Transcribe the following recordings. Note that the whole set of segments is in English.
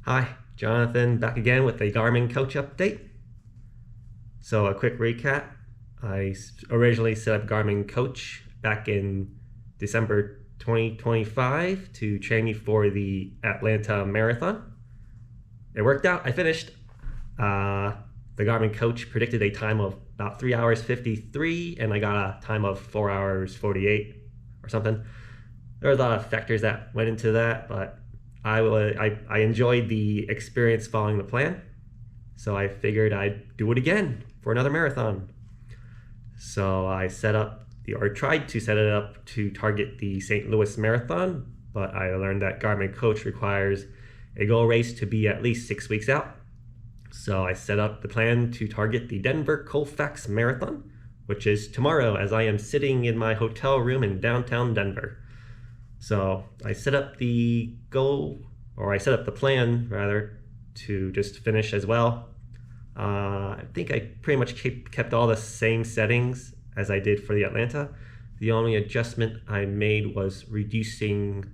Hi, Jonathan, back again with a Garmin Coach update. So a quick recap. I originally set up Garmin Coach back in December 2025 to train me for the Atlanta Marathon. It worked out. I finished. The Garmin Coach predicted a time of about 3 hours 53, and I got a time of 4 hours 48 or something. There were a lot of factors that went into that, but I enjoyed the experience following the plan, so I figured I'd do it again for another marathon. So I tried to set it up to target the St. Louis Marathon, but I learned that Garmin Coach requires a goal race to be at least 6 weeks out. So I set up the plan to target the Denver Colfax Marathon, which is tomorrow, as I am sitting in my hotel room in downtown Denver. So I set up the plan rather, to just finish as well. I think I pretty much kept all the same settings as I did for the Atlanta. The only adjustment I made was reducing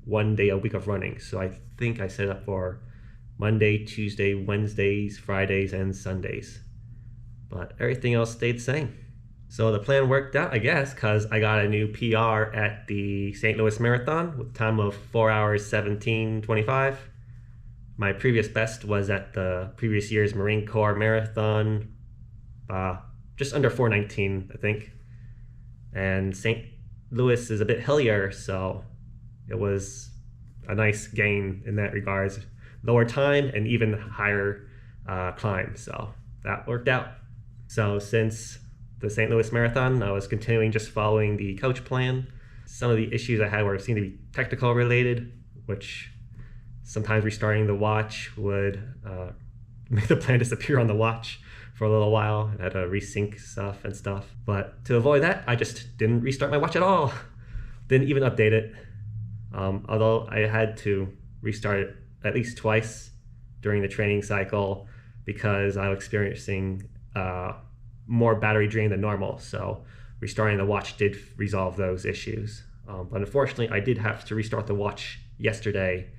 1 day a week of running. So I think I set up for Monday, Tuesday, Wednesdays, Fridays, and Sundays. But everything else stayed the same. So the plan worked out, I guess, because I got a new PR at the St. Louis Marathon with a time of 4 hours 17:25. My previous best was at the previous year's Marine Corps Marathon, just under 4:19, I think. And St. Louis is a bit hillier, so it was a nice gain in that regards. Lower time and even higher climb, so that worked out. So since the St. Louis Marathon, I was continuing just following the coach plan. Some of the issues I had seemed to be technical related, which sometimes restarting the watch would make the plan disappear on the watch for a little while. I had to resync stuff. But to avoid that, I just didn't restart my watch at all. Didn't even update it. Although I had to restart it at least twice during the training cycle because I was experiencing more battery drain than normal. So restarting the watch did resolve those issues. But unfortunately, I did have to restart the watch yesterday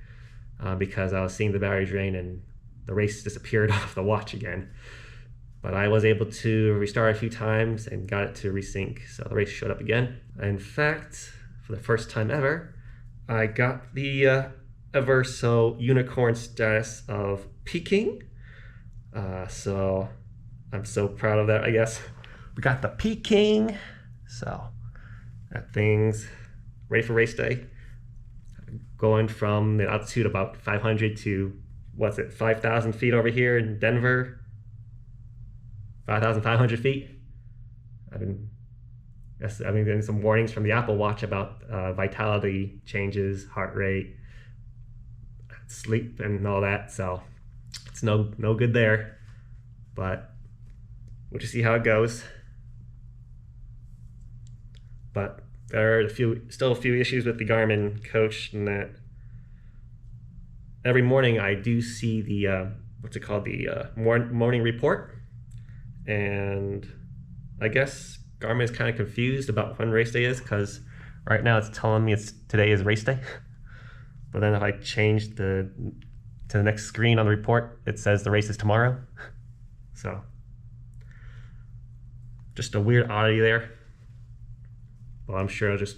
because I was seeing the battery drain and the race disappeared off the watch again. But I was able to restart a few times and got it to resync, so the race showed up again. In fact, for the first time ever, I got the Everso unicorn status of peaking. So I'm so proud of that, I guess. We got the peaking, so that thing's ready for race day. Going from the altitude about 500 to, 5,000 feet over here in Denver. 5,500 feet. I've been getting some warnings from the Apple Watch about vitality changes, heart rate, sleep, and all that. So it's no good there. But we'll just see how it goes. But there are still a few issues with the Garmin Coach, in that every morning I do see the morning report. And I guess Garmin is kind of confused about when race day is, because right now it's telling me today is race day. But then if I change to the next screen on the report, it says the race is tomorrow. So just a weird oddity there. Well, I'm sure just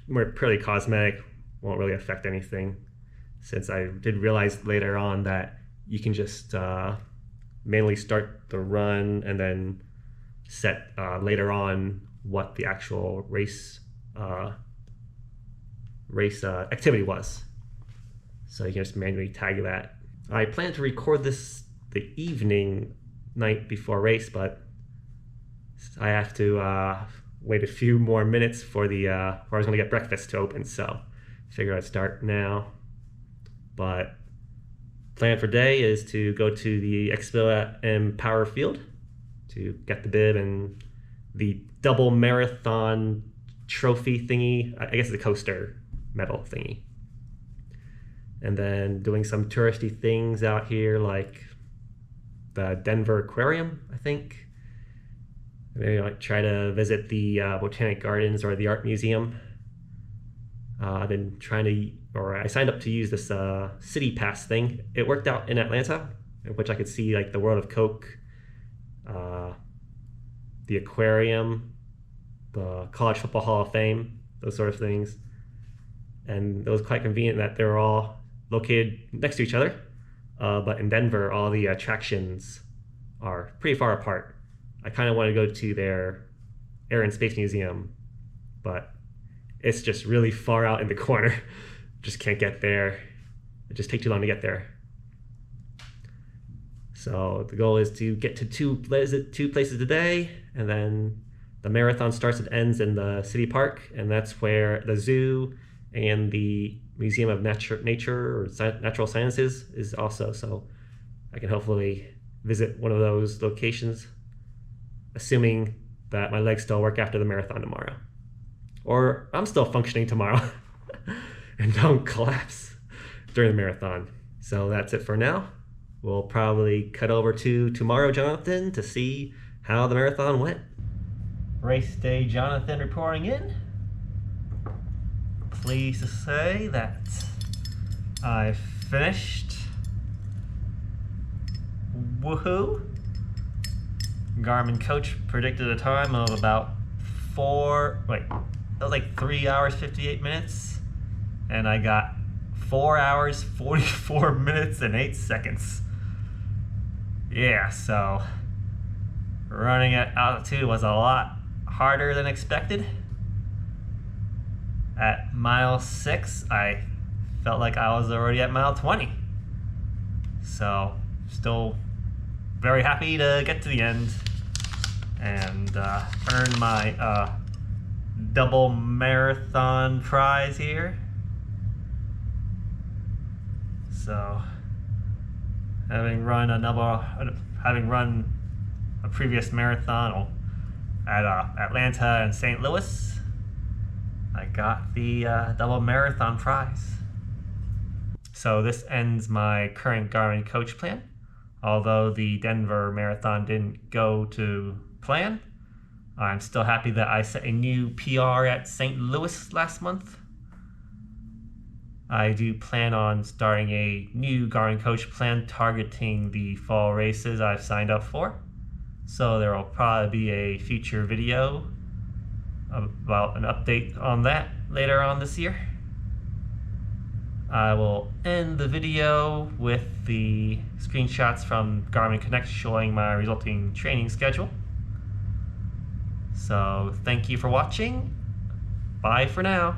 purely cosmetic, won't really affect anything, since I did realize later on that you can just manually start the run and then set later on what the actual race activity was. So you can just manually tag that. I plan to record this the evening night before race, but I have to wait a few more minutes for where I was going to get breakfast to open, so I figured I'd start now. But plan for day is to go to the Expo and Power Field to get the bib and the double marathon trophy thingy. I guess it's a coaster medal thingy. And then doing some touristy things out here, like the Denver Aquarium, I think. Maybe I might try to visit the Botanic Gardens or the Art Museum. I've been trying to or I signed up to use this City Pass thing. It worked out in Atlanta, in which I could see like the World of Coke, the aquarium, the College Football Hall of Fame, those sort of things. And it was quite convenient that they were all located next to each other. But in Denver, all the attractions are pretty far apart. I kind of want to go to their Air and Space Museum, but it's just really far out in the corner. Just can't get there. It just takes too long to get there. So the goal is to get to two places today, and then the marathon starts and ends in the city park, and that's where the zoo and the Museum of Nature or Natural Sciences is also. So I can hopefully visit one of those locations, assuming that my legs still work after the marathon tomorrow. Or I'm still functioning tomorrow and don't collapse during the marathon. So that's it for now. We'll probably cut over to tomorrow, Jonathan, to see how the marathon went. Race day Jonathan reporting in. Pleased to say that I finished. Woohoo! Garmin Coach predicted a time of about 3 hours 58 minutes, and I got 4 hours 44 minutes and 8 seconds. Yeah, so running at altitude was a lot harder than expected. At mile 6, I felt like I was already at mile 20. So, still very happy to get to the end and earn my double marathon prize here. So, having run a previous marathon at Atlanta and St. Louis, I got the double marathon prize. So this ends my current Garmin Coach plan. Although the Denver marathon didn't go to plan, I'm still happy that I set a new PR at St. Louis last month. I do plan on starting a new Garmin Coach plan targeting the fall races I've signed up for. So there will probably be a future video about an update on that later on this year. I will end the video with the screenshots from Garmin Connect showing my resulting training schedule. So thank you for watching. Bye for now.